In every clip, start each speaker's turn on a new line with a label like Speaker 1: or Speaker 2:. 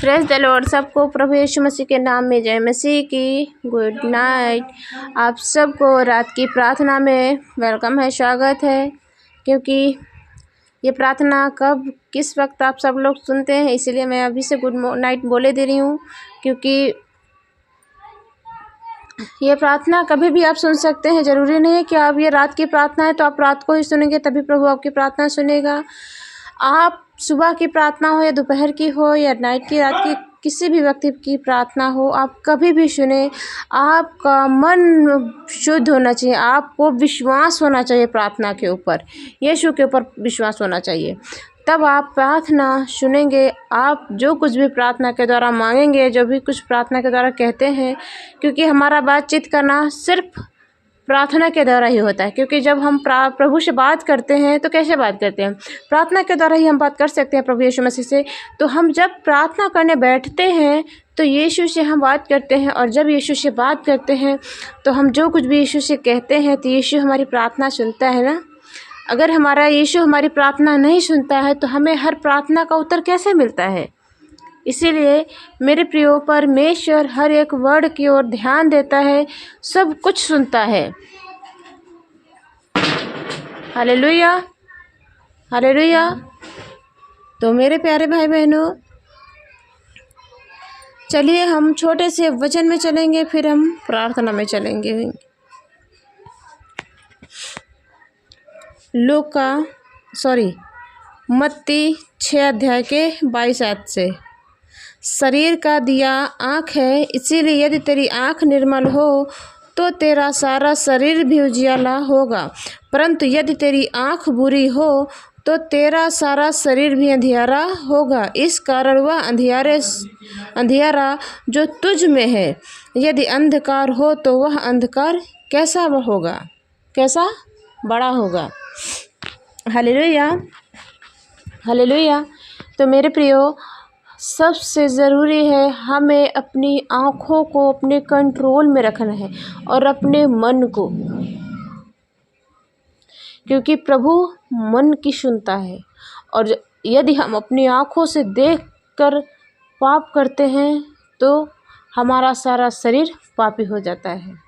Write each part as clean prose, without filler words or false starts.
Speaker 1: Praise the Lord. सबको प्रभु यीशु मसीह के नाम में जय मसीह की। Good night. आप सबको रात की प्रार्थना में वेलकम है, स्वागत है। क्योंकि ये प्रार्थना कब किस वक्त आप सब लोग सुनते हैं, इसीलिए मैं अभी से गुड नाइट बोले दे रही हूँ। क्योंकि ये प्रार्थना कभी भी आप सुन सकते हैं, ज़रूरी नहीं है कि आप ये रात की प्रार्थना है तो आप रात को ही सुनेंगे तभी प्रभु आपकी प्रार्थना सुनेगा। आप सुबह की प्रार्थना हो या दोपहर की हो या नाइट की, रात की, किसी भी व्यक्ति की प्रार्थना हो, आप कभी भी सुने, आपका मन शुद्ध होना चाहिए, आपको विश्वास होना चाहिए प्रार्थना के ऊपर, यीशु के ऊपर विश्वास होना चाहिए। तब आप प्रार्थना सुनेंगे। आप जो कुछ भी प्रार्थना के द्वारा मांगेंगे, जो भी कुछ प्रार्थना के द्वारा कहते हैं, क्योंकि हमारा बातचीत करना सिर्फ प्रार्थना के द्वारा ही होता है। क्योंकि जब हम प्रभु से बात करते हैं तो कैसे बात करते हैं? प्रार्थना के द्वारा ही हम बात कर सकते हैं प्रभु यीशु मसीह से। तो हम जब प्रार्थना करने बैठते हैं तो यीशु से हम बात करते हैं, और जब यीशु से बात करते हैं तो हम जो कुछ भी यीशु से कहते हैं तो यीशु हमारी प्रार्थना सुनता है ना। अगर हमारा यीशु हमारी प्रार्थना नहीं सुनता है तो हमें हर प्रार्थना का उत्तर कैसे मिलता है? इसीलिए मेरे प्रियो, परमेश्वर हर एक वर्ड की ओर ध्यान देता है, सब कुछ सुनता है। Hallelujah, hallelujah. तो मेरे प्यारे भाई बहनों, चलिए हम छोटे से वचन में चलेंगे, फिर हम प्रार्थना में चलेंगे। मत्ती 6 अध्याय के 22 आयत से। शरीर का दिया आँख है, इसीलिए यदि तेरी आँख निर्मल हो तो तेरा सारा शरीर भी उजियाला होगा। परंतु यदि तेरी आँख बुरी हो तो तेरा सारा शरीर भी अंधियारा होगा। इस कारण वह अंधियारा जो तुझ में है, यदि अंधकार हो तो वह अंधकार कैसा होगा, कैसा बड़ा होगा। Hallelujah, hallelujah. तो मेरे प्रियो, सबसे ज़रूरी है हमें अपनी आँखों को अपने कंट्रोल में रखना है और अपने मन को, क्योंकि प्रभु मन की सुनता है। और यदि हम अपनी आँखों से देखकर पाप करते हैं तो हमारा सारा शरीर पापी हो जाता है।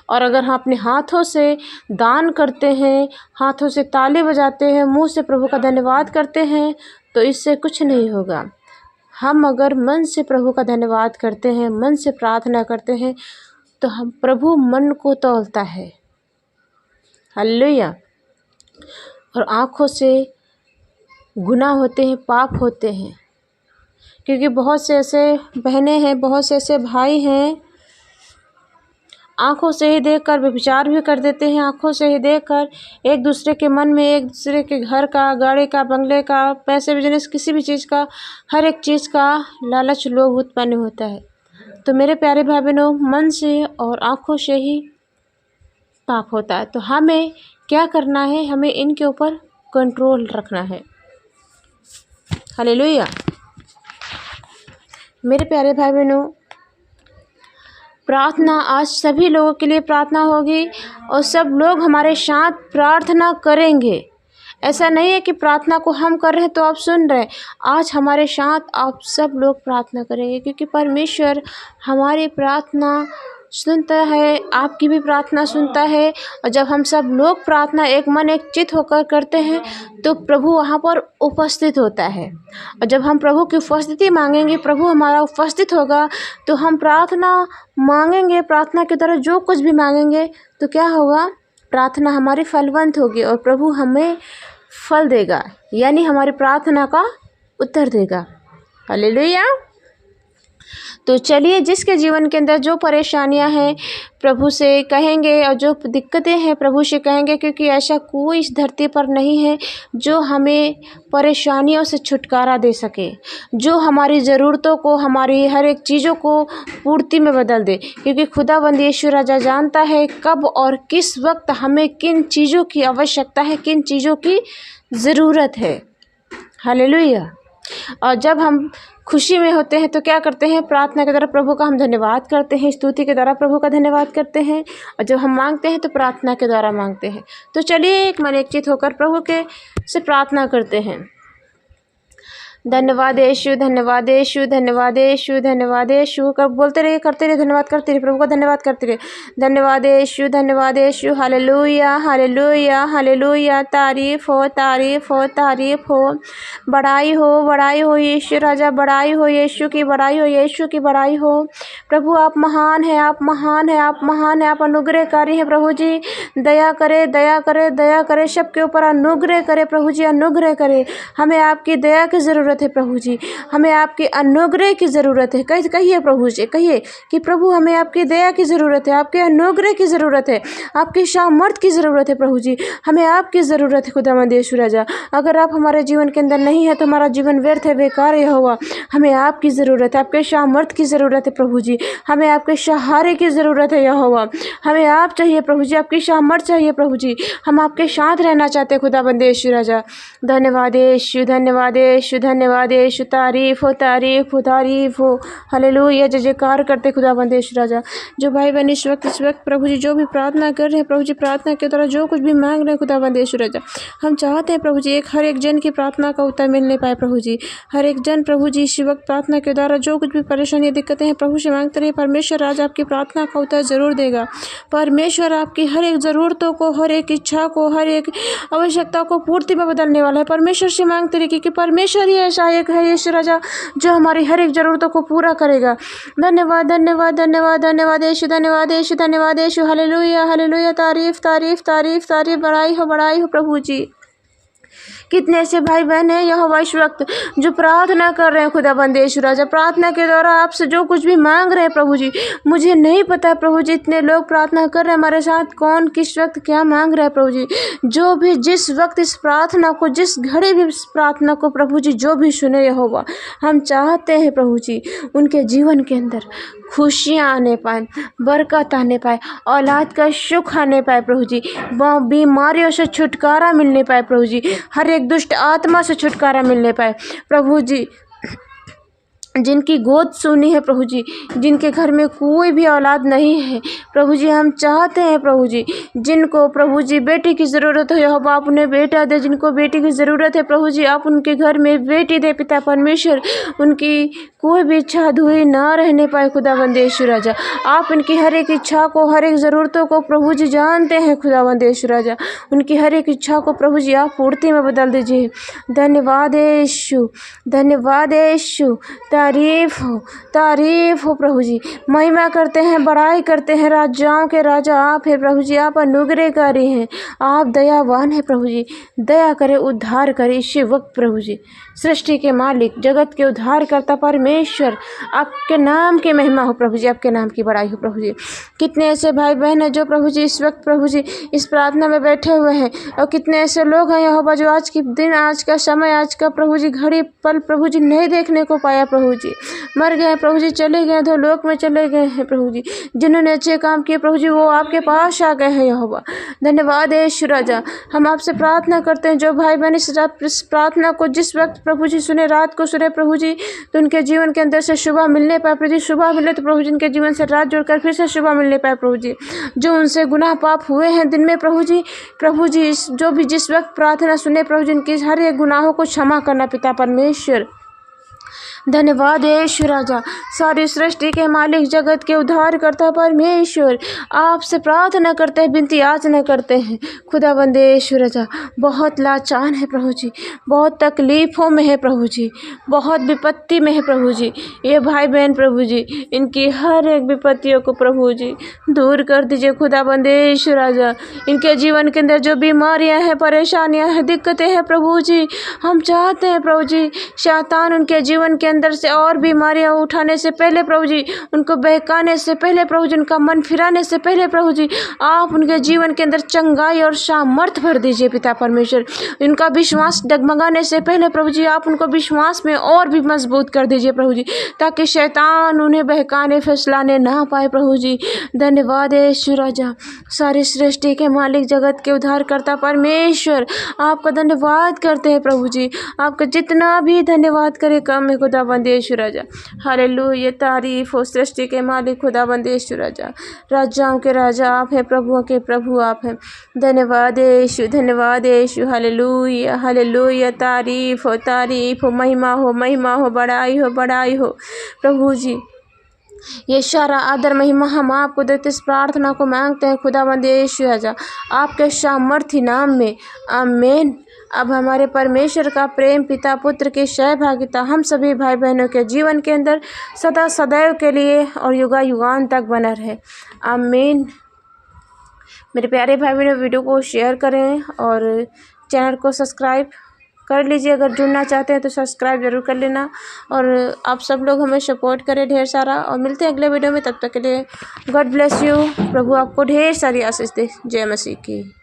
Speaker 1: और अगर हम अपने हाथों से दान करते हैं, हाथों से ताली बजाते हैं, मुंह से प्रभु का धन्यवाद करते हैं, तो इससे कुछ नहीं होगा। हम अगर मन से प्रभु का धन्यवाद करते हैं, मन से प्रार्थना करते हैं, तो हम प्रभु मन को तौलता है। हालेलुया। और आँखों से गुनाह होते हैं, पाप होते हैं। क्योंकि बहुत से ऐसे बहनें हैं, बहुत से ऐसे भाई हैं, आँखों से ही देखकर व्यभिचार भी कर देते हैं। आँखों से ही देखकर एक दूसरे के मन में, एक दूसरे के घर का, गाड़ी का, बंगले का, पैसे, बिजनेस, किसी भी चीज़ का, हर एक चीज़ का लालच, लोभ उत्पन्न होता है। तो मेरे प्यारे भाई बहनों, मन से और आँखों से ही पाप होता है। तो हमें क्या करना है? हमें इनके ऊपर कंट्रोल रखना है। हालेलुया। मेरे प्यारे भाई बहनों, प्रार्थना आज सभी लोगों के लिए प्रार्थना होगी और सब लोग हमारे साथ प्रार्थना करेंगे। ऐसा नहीं है कि प्रार्थना को हम कर रहे हैं तो आप सुन रहे हैं। आज हमारे साथ आप सब लोग प्रार्थना करेंगे, क्योंकि परमेश्वर हमारी प्रार्थना सुनता है, आपकी भी प्रार्थना सुनता है। और जब हम सब लोग प्रार्थना एक मन एक चित होकर करते हैं तो प्रभु वहाँ पर उपस्थित होता है। और जब हम प्रभु की उपस्थिति मांगेंगे, प्रभु हमारा उपस्थित होगा, तो हम प्रार्थना मांगेंगे, प्रार्थना के द्वारा जो कुछ भी मांगेंगे तो क्या होगा? प्रार्थना हमारी फलवंत होगी और प्रभु हमें फल देगा, यानी हमारी प्रार्थना का उत्तर देगा। हालेलुया। तो चलिए, जिसके जीवन के अंदर जो परेशानियां हैं प्रभु से कहेंगे, और जो दिक्कतें हैं प्रभु से कहेंगे, क्योंकि ऐसा कोई इस धरती पर नहीं है जो हमें परेशानियों से छुटकारा दे सके, जो हमारी ज़रूरतों को, हमारी हर एक चीज़ों को पूर्ति में बदल दे। क्योंकि खुदावंद यीशु राजा जानता है कब और किस वक्त हमें किन चीज़ों की आवश्यकता है, किन चीज़ों की ज़रूरत है। हालेलुया। और जब हम खुशी में होते हैं तो क्या करते हैं? प्रार्थना के द्वारा प्रभु का हम धन्यवाद करते हैं, स्तुति के द्वारा प्रभु का धन्यवाद करते हैं। और जब हम मांगते हैं तो प्रार्थना के द्वारा मांगते हैं। तो चलिए एक मन एक चित होकर प्रभु के से प्रार्थना करते हैं। धन्यवाद यीशु, धन्यवाद यीशु, धन्यवाद यीशु, धन्यवाद यीशु। कब बोलते रहिए, करते रहिए, धन्यवाद करते रहिए, प्रभु का धन्यवाद करते रहिए। धन्यवाद यीशु, धन्यवाद यीशु। Hallelujah, hallelujah, hallelujah. तारीफ हो, तारीफ हो, तारीफ हो। बड़ाई हो यीशु राजा, बड़ाई हो यीशु की, बड़ाई हो यीशु की, बड़ाई हो। प्रभु आप महान है, आप महान है, आप महान है, आप अनुग्रहकारी हैं प्रभु जी। दया करे, दया करे, दया करे, सबके ऊपर अनुग्रह करे प्रभु जी, अनुग्रह करे। हमें आपकी दया की ज़रूरत है प्रभु जी, हमें आपके अनुग्रह की ज़रूरत है। कहिए प्रभु जी, कहिए कि प्रभु हमें आपकी दया की ज़रूरत है, आपके अनुग्रह की ज़रूरत है, आपकी सामर्थ की ज़रूरत है प्रभु जी। हमें आपकी ज़रूरत है खुदावंद यीशु राजा। अगर आप हमारे जीवन के अंदर नहीं है तो हमारा जीवन व्यर्थ है, बेकार है हुआ। हमें आपकी ज़रूरत है, आपके सामर्थ की ज़रूरत है प्रभु जी। हमें आपके सहारे की ज़रूरत है यहोवा। हमें आप चाहिए प्रभु जी, आपकी सामर्थ चाहिए प्रभु जी। हम आपके साथ रहना चाहते हैं खुदावंद यीशु राजा। धन्यवाद यीशु, धन्यवाद यीशु, धन्यवाद यीशु। तारीफ हो, तारीफ हो, तारीफ हो। हालेलुया, जय जयकार करते खुदावंद यीशु राजा। जो भाई बहन इस वक्त प्रभु जी जो भी प्रार्थना कर रहे हैं प्रभु जी, प्रार्थना के द्वारा जो कुछ भी मांग रहे हैं खुदावंद यीशु राजा, हम चाहते हैं प्रभु जी हर एक जन की प्रार्थना का उत्तर मिलने पाए प्रभु जी। हर एक जन प्रभु जी इस वक्त प्रार्थना के द्वारा जो कुछ भी परेशानी दिक्कतें हैं प्रभु से मांगते रहे, परमेश्वर आज आपकी प्रार्थना का उत्तर ज़रूर देगा। परमेश्वर आपकी हर एक ज़रूरतों को, हर एक इच्छा को, हर एक आवश्यकता को पूर्ति में बदलने वाला है। परमेश्वर से मांगते रहे क्योंकि परमेश्वर ही ऐसा एक है यीशु राजा जो हमारी हर एक ज़रूरतों को पूरा करेगा। धन्यवाद, धन्यवाद, धन्यवाद, धन्यवाद यीशु, धन्यवाद यीशु, धन्यवाद यीशु। Hallelujah, hallelujah. तारीफ, तारीफ, तारीफ, तारीफ। बड़ाई हो प्रभु जी। कितने ऐसे भाई बहन हैं यहोवा इस वक्त जो प्रार्थना कर रहे हैं खुदाबंद यीशु राजा। प्रार्थना के द्वारा आपसे जो कुछ भी मांग रहे हैं प्रभु जी, मुझे नहीं पता है प्रभु जी, इतने लोग प्रार्थना कर रहे हैं हमारे साथ, कौन किस वक्त क्या मांग रहा है प्रभु जी। जो भी जिस वक्त इस प्रार्थना को, जिस घड़ी भी इस प्रार्थना को प्रभु जी जो भी सुने यहोवा, हम चाहते हैं प्रभु जी उनके जीवन के अंदर खुशियाँ आने पाए, बरकत आने पाए, औलाद का सुख आने पाए प्रभु जी, बीमारियों से छुटकारा मिलने पाए प्रभु जी, हर एक दुष्ट आत्मा से छुटकारा मिलने पाए प्रभु जी। जिनकी गोद सुनी है प्रभु जी, जिनके घर में कोई भी औलाद नहीं है प्रभु जी, हम चाहते हैं प्रभु जी जिनको प्रभु जी बेटी की ज़रूरत है यहोवा आप उन्हें बेटा दे, जिनको बेटी की ज़रूरत है प्रभु जी आप उनके घर में बेटी दे पिता परमेश्वर। उनकी कोई भी इच्छा अधूरी ना रहने पाए खुदावंद यीशु राजा। आप उनकी हर एक इच्छा को, हर एक ज़रूरतों को प्रभु जी जानते हैं खुदावंद यीशु राजा। उनकी हर एक इच्छा को प्रभु जी आप पूर्ति में बदल दीजिए। धन्यवाद यीशु, धन्यवाद यीशु। तारीफ हो प्रभु जी। महिमा करते हैं, बड़ाई करते हैं, राजाओं के राजा आप हैं प्रभु जी। आप अनुग्रहकारी हैं, आप दयावान हैं प्रभु जी। दया करें, उद्धार करें इसी वक्त प्रभु जी। सृष्टि के मालिक, जगत के उद्धार करता परमेश्वर, आपके नाम की महिमा हो प्रभु जी, आपके नाम की बड़ाई हो प्रभु जी। कितने ऐसे भाई बहन हैं जो प्रभु जी इस वक्त प्रभु जी इस प्रार्थना में बैठे हुए हैं, और कितने ऐसे लोग हैं यहोवा जो आज के दिन, आज का समय, आज का प्रभु जी घड़ी पल प्रभु जी नहीं देखने को पाया प्रभु जी, मर गए प्रभु जी, चले गए तो लोक में चले गए हैं प्रभु जी। जिन्होंने अच्छे काम किए प्रभु जी वो आपके पास आ गए हैं यहोवा। धन्यवाद यीशु राजा। हम आपसे प्रार्थना करते हैं जो भाई बहन इस प्रार्थना को जिस वक्त प्रभु जी सुने, रात को सुने प्रभु जी, तो उनके जीवन के अंदर से सुबह मिलने पाए प्रभु जी। सुबह मिले तो प्रभु जी उनके जीवन से रात जोड़कर फिर से सुबह मिलने पाए प्रभु जी। जो उनसे गुनाह पाप हुए हैं दिन में प्रभु जी जो भी जिस वक्त प्रार्थना सुने प्रभु जी उनके हर एक गुनाहों को क्षमा करना पिता परमेश्वर। धन्यवाद यीशु राजा। सारी सृष्टि के मालिक, जगत के उद्धार करता परमेश्वर, आपसे प्रार्थना करते हैं, विनती याचना करते हैं खुदावंद यीशु राजा। बहुत लाचार है प्रभु जी, बहुत तकलीफ़ों में है प्रभु जी, बहुत विपत्ति में है प्रभु जी। ये भाई बहन प्रभु जी इनकी हर एक विपत्तियों को प्रभु जी दूर कर दीजिए खुदावंद यीशु राजा। इनके जीवन के अंदर जो बीमारियां हैं, परेशानियां हैं, दिक्कतें हैं प्रभु जी, हम चाहते हैं प्रभु जी शैतान उनके जीवन के अंदर से और बीमारियां उठाने से पहले प्रभु जी, उनको बहकाने से पहले प्रभु जी, उनका मन फिराने से पहले प्रभु जी आप उनके जीवन के अंदर चंगाई और सामर्थ भर दीजिए पिता परमेश्वर। उनका विश्वास डगमगाने से पहले प्रभु जी आप उनको विश्वास में और भी मजबूत कर दीजिए प्रभु जी, ताकि शैतान उन्हें बहकाने फैसलाने ना पाए प्रभु जी। धन्यवाद यीशु राजा। सारी सृष्टि के मालिक, जगत के उद्धार करता परमेश्वर, आपका धन्यवाद करते हैं प्रभु जी। आपका जितना भी धन्यवाद करे कम है खुदावंद यीशु राजा। हालेलुया। हालेलुया तारीफ़ हो सृष्टि के मालिक खुदाबंद यीशु राजा, राजाओं के राजा आप हैं, प्रभुओं के प्रभु आप हैं। धन्यवाद यीशु, हालेलुया हालेलुया तारीफ़ हो, महिमा हो, बड़ाई हो प्रभु जी। ये सारा आदर महिमा हम आपको देते इस प्रार्थना को मांगते हैं खुदाबंद यीशु राजा आपके सामर्थी नाम में, आमीन। अब हमारे परमेश्वर का प्रेम, पिता पुत्र की सहभागिता हम सभी भाई बहनों के जीवन के अंदर सदा सदैव के लिए और युगान तक बना रहे, आमीन। मेरे प्यारे भाई बहनों, वीडियो को शेयर करें और चैनल को सब्सक्राइब कर लीजिए। अगर जुड़ना चाहते हैं तो सब्सक्राइब जरूर कर लेना और आप सब लोग हमें सपोर्ट करें ढेर सारा। और मिलते हैं अगले वीडियो में, तब तक के लिए गॉड ब्लेस यू। प्रभु आपको ढेर सारी आशीष दे। जय मसीह की।